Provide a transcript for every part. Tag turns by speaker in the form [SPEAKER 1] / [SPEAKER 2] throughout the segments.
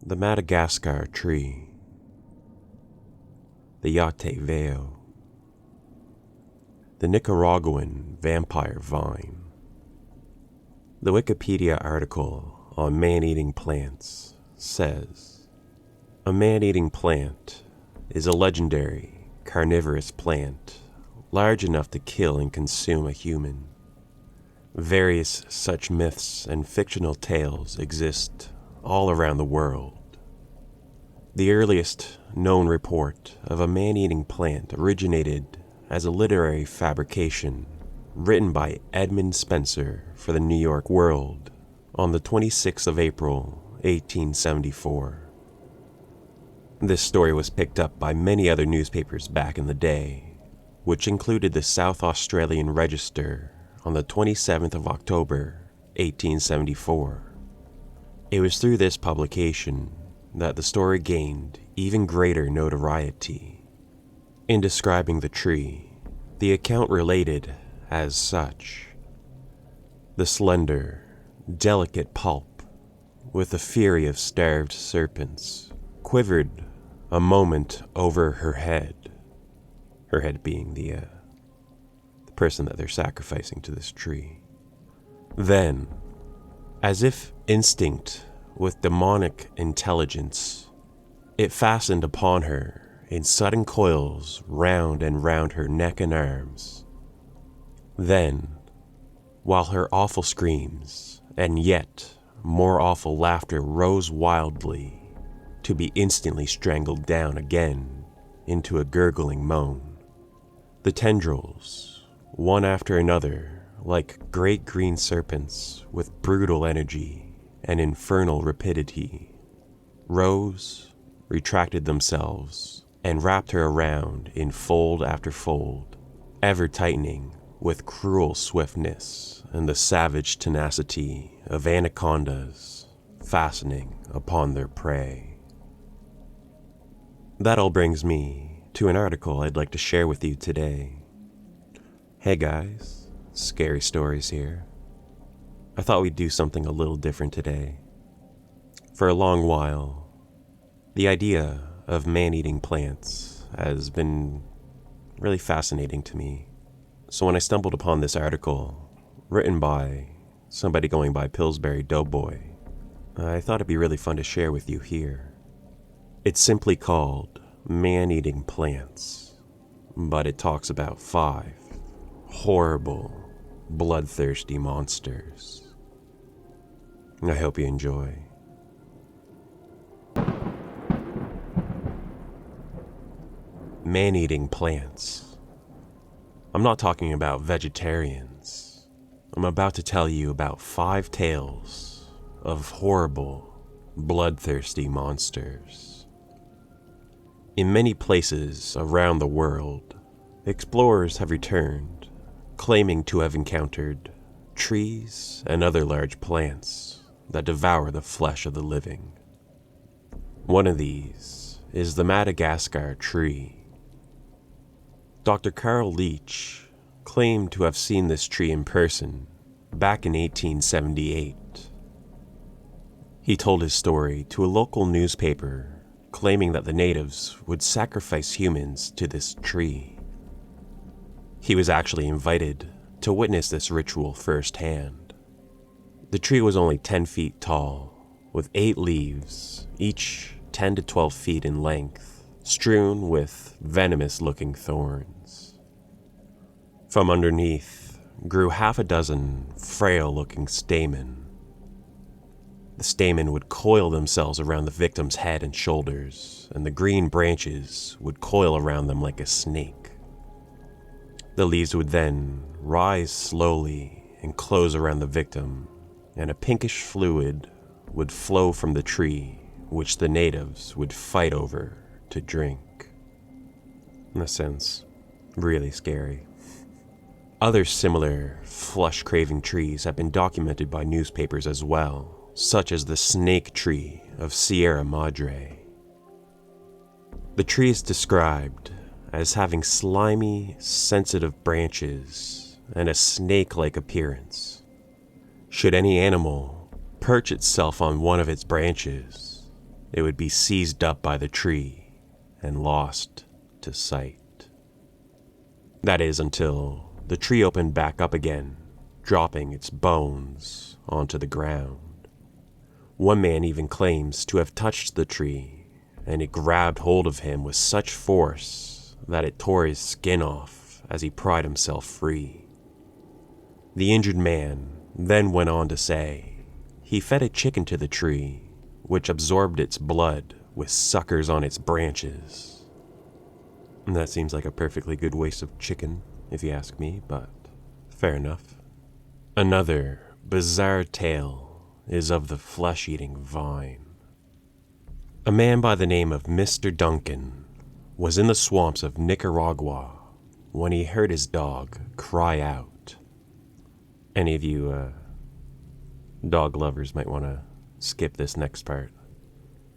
[SPEAKER 1] The Madagascar tree, the Yate Veo, the Nicaraguan vampire vine. The Wikipedia article on man-eating plants says, a man-eating plant is a legendary carnivorous plant large enough to kill and consume a human. Various such myths and fictional tales exist all around the world. The earliest known report of a man-eating plant originated as a literary fabrication written by Edmund Spenser for the New York World on the 26th of April, 1874. This story was picked up by many other newspapers back in the day, which included the South Australian Register on the 27th of October, 1874. It was through this publication that the story gained even greater notoriety. In describing the tree, the account related as such: the slender, delicate pulp, with the fury of starved serpents, quivered a moment over her head being the person that they're sacrificing to this tree. Then, as if instinct with demonic intelligence, it fastened upon her in sudden coils round and round her neck and arms. Then, while her awful screams and yet more awful laughter rose wildly, to be instantly strangled down again into a gurgling moan, the tendrils, one after another, like great green serpents with brutal energy and infernal rapidity, rose, retracted themselves, and wrapped her around in fold after fold, ever tightening with cruel swiftness and the savage tenacity of anacondas fastening upon their prey. That all brings me to an article I'd like to share with you today. Hey guys, Scary Stories here. I thought we'd do something a little different today. For a long while, the idea of man-eating plants has been really fascinating to me. So when I stumbled upon this article, written by somebody going by Pillsbury Doughboy, I thought it'd be really fun to share with you here. It's simply called Man-Eating Plants, but it talks about 5 horrible, bloodthirsty monsters. I hope you enjoy. Man-eating plants. I'm not talking about vegetarians. I'm about to tell you about 5 tales of horrible, bloodthirsty monsters. In many places around the world, explorers have returned, claiming to have encountered trees and other large plants that devour the flesh of the living. One of these is the Madagascar tree. Dr. Carl Leach claimed to have seen this tree in person back in 1878. He told his story to a local newspaper, claiming that the natives would sacrifice humans to this tree. He was actually invited to witness this ritual firsthand. The tree was only 10 feet tall, with 8 leaves, each 10 to 12 feet in length, strewn with venomous-looking thorns. From underneath grew half a dozen frail-looking stamen. The stamen would coil themselves around the victim's head and shoulders, and the green branches would coil around them like a snake. The leaves would then rise slowly and close around the victim, and a pinkish fluid would flow from the tree, which the natives would fight over to drink. In a sense, really scary. Other similar flesh-craving trees have been documented by newspapers as well, such as the snake tree of Sierra Madre. The tree is described as having slimy, sensitive branches and a snake-like appearance. Should any animal perch itself on one of its branches, it would be seized up by the tree and lost to sight. That is until the tree opened back up again, dropping its bones onto the ground. One man even claims to have touched the tree, and it grabbed hold of him with such force that it tore his skin off as he pried himself free. The injured man then went on to say he fed a chicken to the tree, which absorbed its blood with suckers on its branches. And that seems like a perfectly good waste of chicken, if you ask me, but fair enough. Another bizarre tale is of the flesh-eating vine. A man by the name of Mr. Duncan was in the swamps of Nicaragua when he heard his dog cry out. Any of you dog lovers might want to skip this next part.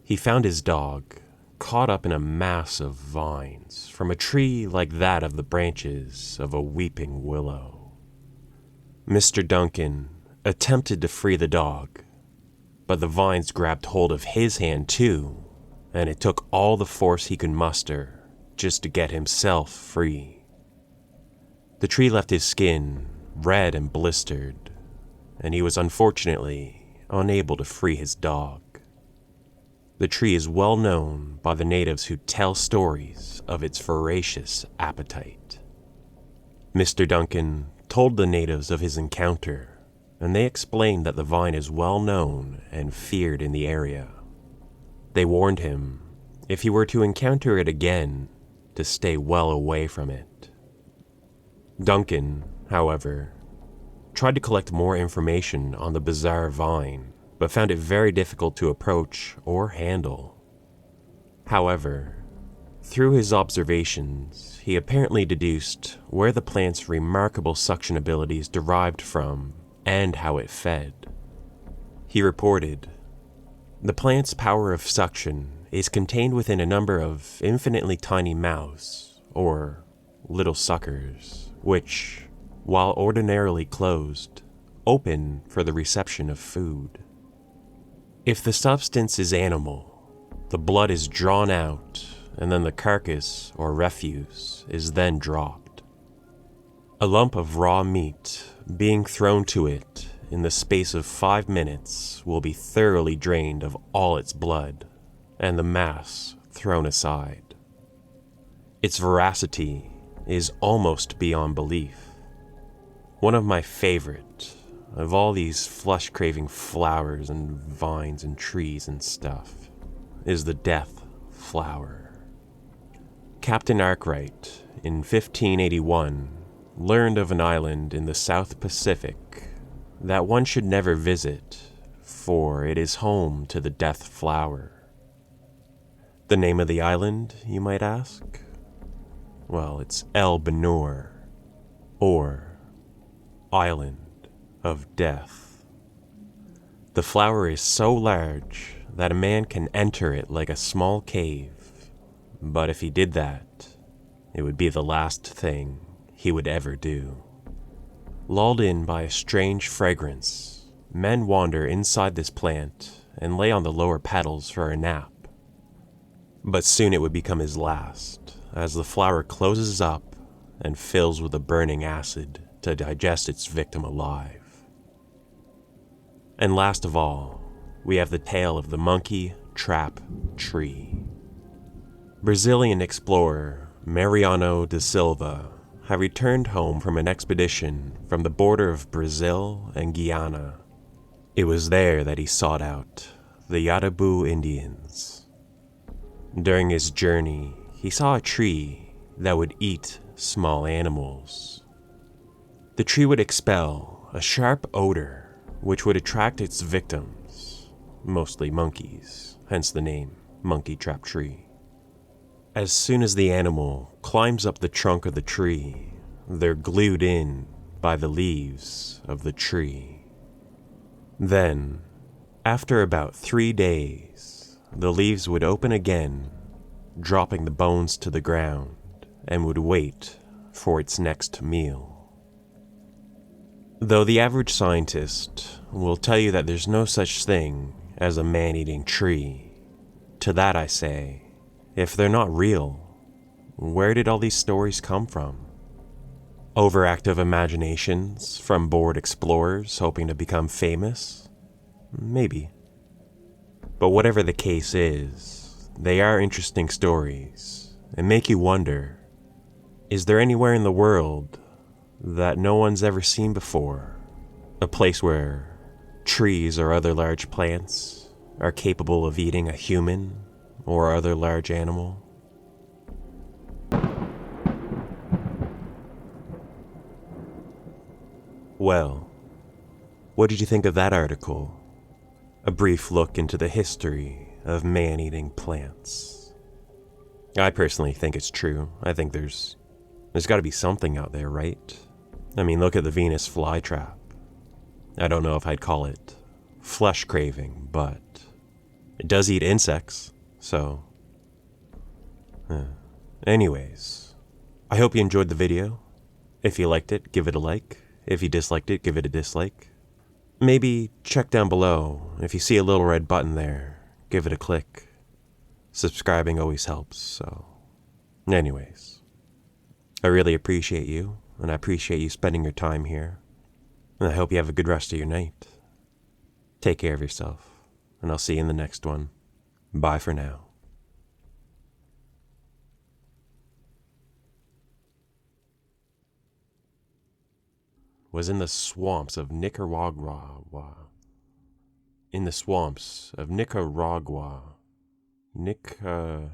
[SPEAKER 1] He found his dog caught up in a mass of vines from a tree like that of the branches of a weeping willow. Mr. Duncan attempted to free the dog, but the vines grabbed hold of his hand too, and it took all the force he could muster just to get himself free. The tree left his skin red and blistered, and he was unfortunately unable to free his dog. The tree is well known by the natives who tell stories of its voracious appetite. Mr. Duncan told the natives of his encounter, and they explained that the vine is well known and feared in the area. They warned him, if he were to encounter it again, to stay well away from it. Duncan, however, tried to collect more information on the bizarre vine, but found it very difficult to approach or handle. However, through his observations, he apparently deduced where the plant's remarkable suction abilities derived from and how it fed. He reported, "The plant's power of suction is contained within a number of infinitely tiny mouths, or little suckers, which, while ordinarily closed, open for the reception of food. If the substance is animal, the blood is drawn out, and then the carcass or refuse is then dropped. A lump of raw meat being thrown to it in the space of 5 minutes will be thoroughly drained of all its blood, and the mass thrown aside. Its voracity is almost beyond belief. One of my favorite of all these flesh-craving flowers and vines and trees and stuff is the death flower. Captain Arkwright, in 1581, learned of an island in the South Pacific that one should never visit, for it is home to the death flower. The name of the island, you might ask? Well, it's El Benur, or Island of Death. The flower is so large that a man can enter it like a small cave, but if he did that, it would be the last thing he would ever do. Lulled in by a strange fragrance, men wander inside this plant and lay on the lower petals for a nap. But soon it would become his last, as the flower closes up and fills with a burning acid to digest its victim alive. And last of all, we have the tale of the monkey trap tree. Brazilian explorer Mariano da Silva had returned home from an expedition from the border of Brazil and Guyana. It was there that he sought out the Yarabu Indians. During his journey, he saw a tree that would eat small animals. The tree would expel a sharp odor which would attract its victims, mostly monkeys, hence the name monkey trap tree. As soon as the animal climbs up the trunk of the tree, they're glued in by the leaves of the tree. Then, after about 3 days, the leaves would open again, dropping the bones to the ground, and would wait for its next meal. Though the average scientist will tell you that there's no such thing as a man-eating tree, to that I say, if they're not real, where did all these stories come from? Overactive imaginations from bored explorers hoping to become famous? Maybe. But whatever the case is, they are interesting stories and make you wonder, is there anywhere in the world that no one's ever seen before? A place where trees or other large plants are capable of eating a human or other large animal? Well, what did you think of that article? A brief look into the history of man-eating plants. I personally think it's true. I think there's got to be something out there, right? I mean, look at the Venus flytrap. I don't know if I'd call it flesh craving, but it does eat insects, so... Anyways, I hope you enjoyed the video. If you liked it, give it a like. If you disliked it, give it a dislike. Maybe check down below. If you see a little red button there, give it a click. Subscribing always helps, so... Anyways, I really appreciate you, and I appreciate you spending your time here. And I hope you have a good rest of your night. Take care of yourself, and I'll see you in the next one. Bye for now. Was in the swamps of Nicaragua. In the swamps of Nicaragua. Nicaragua.